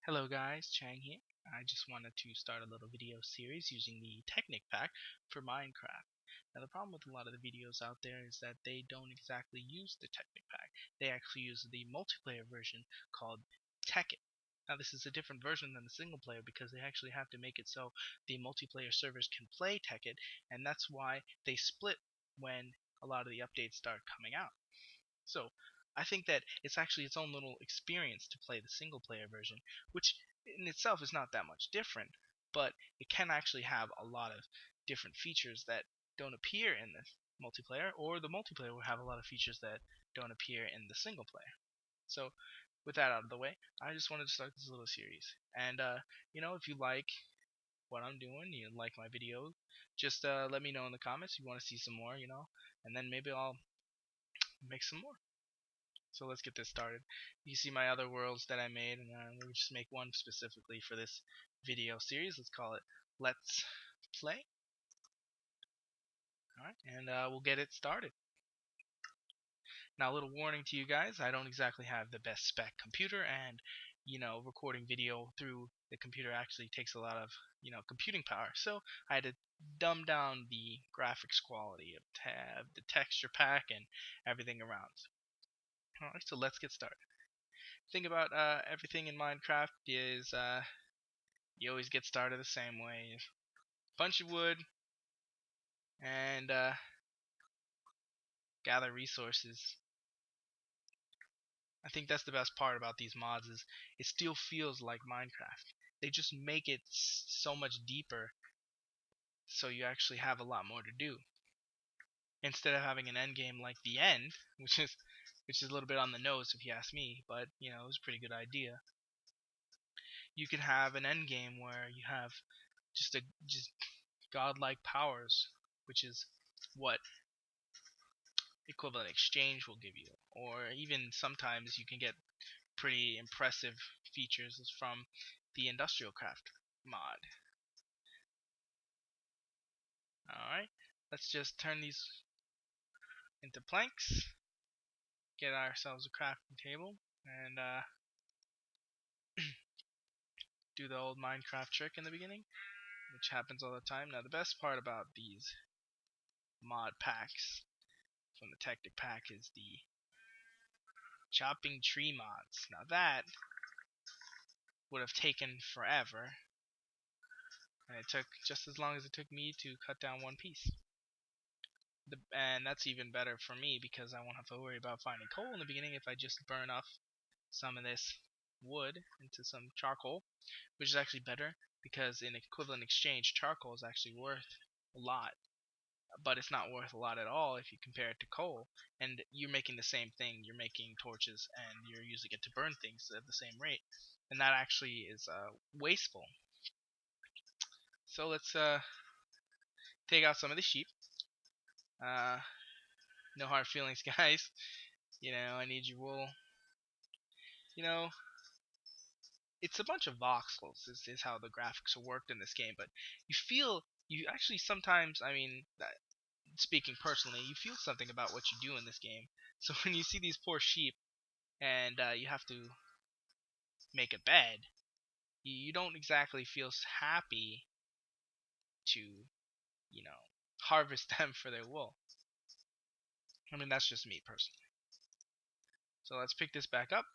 Hello guys, Chang here. I just wanted to start a little video series using the Technic pack for Minecraft. Now the problem with a lot of the videos out there is that they don't exactly use the Technic pack. They actually use the multiplayer version called Tekkit. Now this is a different version than the single player because they actually have to make it so the multiplayer servers can play Tekkit, and that's why they split when a lot of the updates start coming out. So I think that it's actually its own little experience to play the single player version, which in itself is not that much different, but it can actually have a lot of different features that don't appear in the multiplayer, or the multiplayer will have a lot of features that don't appear in the single player. So with that out of the way, I just wanted to start this little series. And if you like what I'm doing, you like my video, just let me know in the comments if you want to see some more, and then maybe I'll make some more. So let's get this started. You see my other worlds that I made, and we'll just make one specifically for this video series. Let's call it Let's Play. Alright, and we'll get it started. Now a little warning to you guys, I don't exactly have the best spec computer, and recording video through the computer actually takes a lot of computing power, so I had to dumb down the graphics quality of the texture pack and everything around. Alright, so let's get started. Thing about everything in Minecraft is you always get started the same way. Bunch of wood and gather resources. I think that's the best part about these mods is it still feels like Minecraft. They just make it so much deeper, so you actually have a lot more to do. Instead of having an end game like the end, which is a little bit on the nose if you ask me, but it was a pretty good idea. You can have an end game where you have just godlike powers, which is what equivalent exchange will give you, or even sometimes you can get pretty impressive features from the industrial craft mod. Alright, let's just turn these into planks, get ourselves a crafting table, and do the old Minecraft trick in the beginning, which happens all the time. Now the best part about these mod packs from the Technic pack is the chopping tree mods. Now that would have taken forever, and it took just as long as it took me to cut down one piece. And that's even better for me because I won't have to worry about finding coal in the beginning if I just burn off some of this wood into some charcoal, which is actually better because in equivalent exchange charcoal is actually worth a lot, but it's not worth a lot at all if you compare it to coal, and you're making the same thing. You're making torches and you're using it to burn things at the same rate, and that actually is wasteful. So let's take out some of the sheep. No hard feelings, guys. I need your wool. It's a bunch of voxels is how the graphics are worked in this game, but you actually sometimes, speaking personally, you feel something about what you do in this game. So when you see these poor sheep and you have to make a bed, you don't exactly feel happy to, harvest them for their wool. That's just me personally. So let's pick this back up.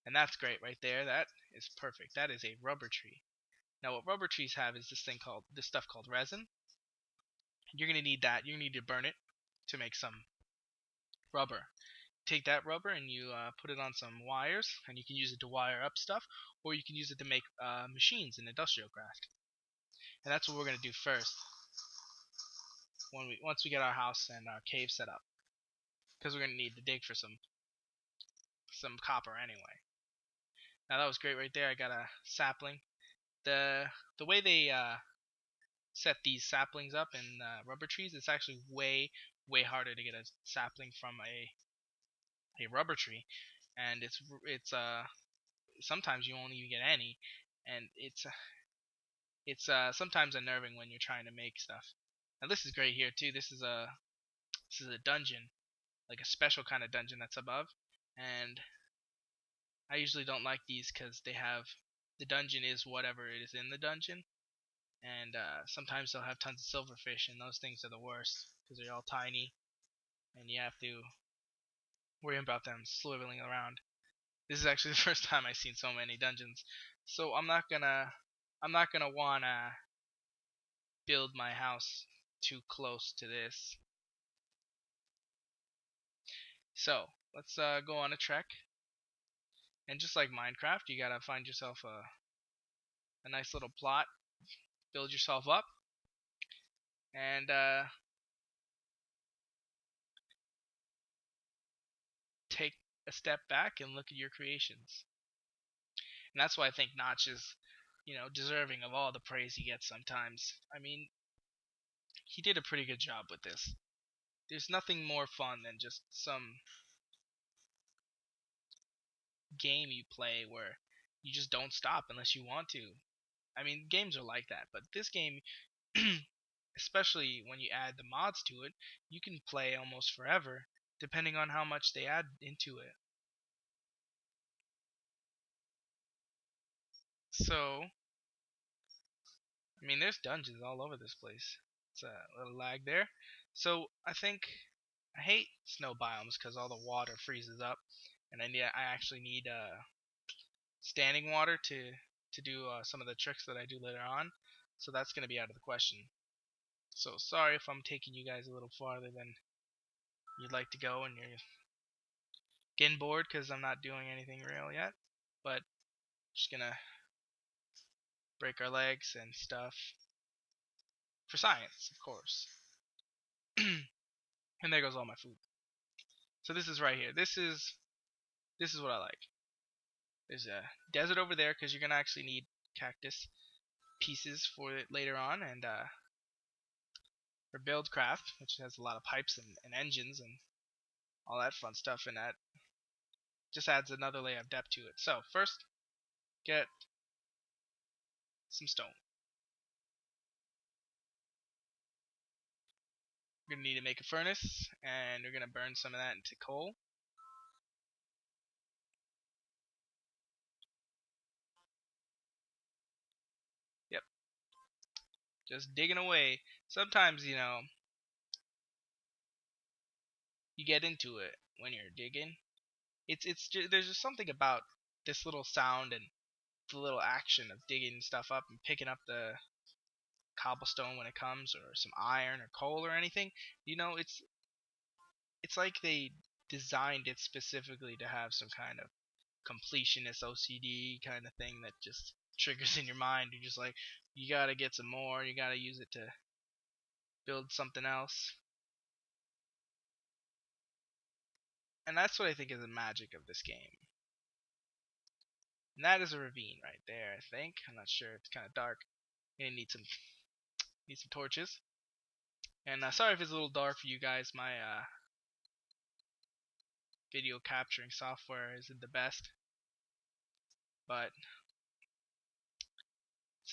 And that's great right there. That is perfect. That is a rubber tree. Now what rubber trees have is this stuff called resin. You're going to need that. You're going to need to burn it to make some rubber. Take that rubber and you put it on some wires, and you can use it to wire up stuff, or you can use it to make machines in industrial craft. And that's what we're going to do first once we get our house and our cave set up, because we're going to need to dig for some copper anyway. Now that was great right there. I got a sapling. The way they set these saplings up in rubber trees, it's actually way harder to get a sapling from a rubber tree, and it's sometimes you won't even get any, and it's sometimes unnerving when you're trying to make stuff. Now this is great here too. This is a dungeon, like a special kind of dungeon that's above, and I usually don't like these because they have the dungeon is whatever it is in the dungeon, and sometimes they'll have tons of silverfish, and those things are the worst because they're all tiny, and you have to worry about them swiveling around. This is actually the first time I've seen so many dungeons, so I'm not gonna wanna build my house too close to this. So let's go on a trek, and just like Minecraft, you gotta find yourself a nice little plot, build yourself up, and take a step back and look at your creations. And that's why I think Notch is, deserving of all the praise he gets sometimes. I mean, he did a pretty good job with this. There's nothing more fun than just some game you play where you just don't stop unless you want to. I mean, games are like that, but this game, especially when you add the mods to it, you can play almost forever, depending on how much they add into it. So, I mean, there's dungeons all over this place. It's a little lag there. So, I hate snow biomes because all the water freezes up, and I actually need standing water to do some of the tricks that I do later on. So that's going to be out of the question. So sorry if I'm taking you guys a little farther than you'd like to go, and you're getting bored because I'm not doing anything real yet. But just gonna break our legs and stuff for science, of course. And there goes all my food. So this is right here. This is what I like. There's a desert over there because you're gonna actually need cactus pieces for it later on, and for Buildcraft, which has a lot of pipes and engines and all that fun stuff, and that just adds another layer of depth to it. So first, get some stone. We're going to need to make a furnace, and we're going to burn some of that into coal. Yep. Just digging away. Sometimes, you get into it when you're digging. There's just something about this little sound and the little action of digging stuff up and picking up the cobblestone when it comes, or some iron or coal or anything. It's like they designed it specifically to have some kind of completionist OCD kind of thing that just triggers in your mind. You're just like, you gotta get some more, you gotta use it to build something else. And that's what I think is the magic of this game. And that is a ravine right there, I think. I'm not sure, it's kind of dark. Gonna need some torches. And sorry if it's a little dark for you guys. My video capturing software isn't the best, but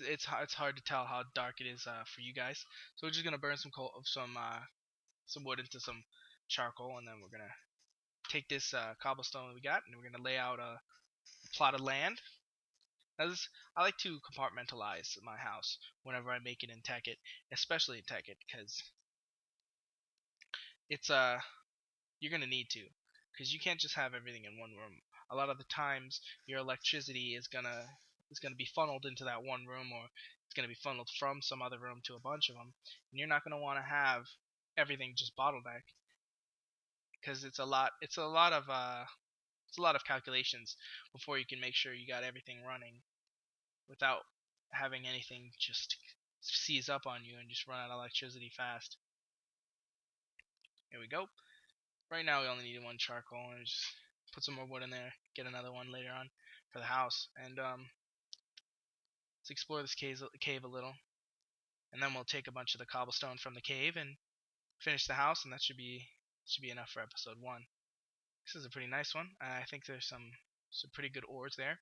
it's hard to tell how dark it is for you guys. So we're just gonna burn some wood into some charcoal, and then we're gonna take this cobblestone that we got, and we're gonna lay out a plot of land. Now I like to compartmentalize my house whenever I make it in Technic, especially in Technic, because it's you're gonna need to, because you can't just have everything in one room. A lot of the times your electricity is gonna be funneled into that one room, or it's gonna be funneled from some other room to a bunch of them, and you're not gonna want to have everything just bottleneck, because it's a lot of calculations before you can make sure you got everything running without having anything just seize up on you and just run out of electricity fast. Here we go. Right now we only need one charcoal, and just put some more wood in there, get another one later on for the house, and let's explore this cave a little, and then we'll take a bunch of the cobblestone from the cave and finish the house, and that should be enough for episode 1. This is a pretty nice one. I think there's some pretty good ores there.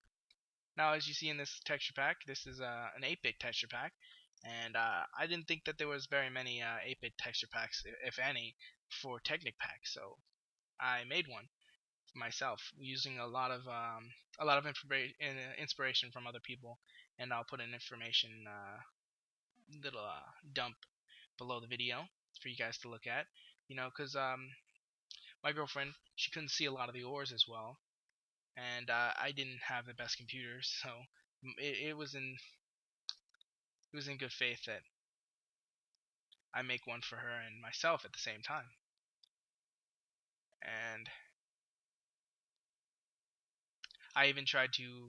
Now, as you see in this texture pack, this is an 8-bit texture pack, and I didn't think that there was very many 8-bit texture packs, if any, for Technic pack, so I made one. myself using a lot of inspiration from other people, and I'll put an information little dump below the video for you guys to look at. Because my girlfriend, she couldn't see a lot of the ores as well, and I didn't have the best computers, so it was in good faith that I make one for her and myself at the same time. And I even tried to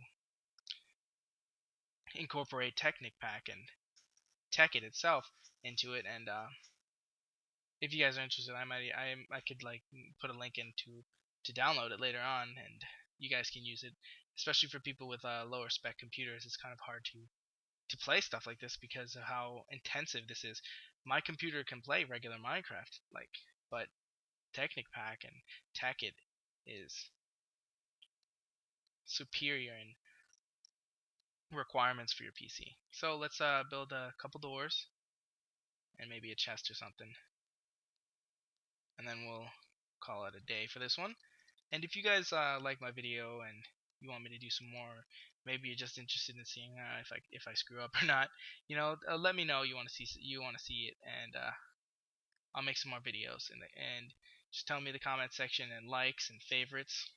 incorporate Technic Pack and Tech it itself into it, and if you guys are interested, I could like put a link in to download it later on, and you guys can use it, especially for people with lower spec computers. It's kind of hard to play stuff like this because of how intensive this is. My computer can play regular Minecraft, but Technic Pack and Tech it is superior in requirements for your PC. So let's build a couple doors and maybe a chest or something, and then we'll call it a day for this one. And if you guys like my video and you want me to do some more, maybe you're just interested in seeing if I screw up or not, let me know you want to see it, and I'll make some more videos. And just tell me in the comment section, and likes and favorites,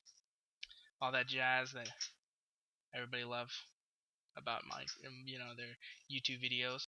all that jazz that everybody loves about my their YouTube videos.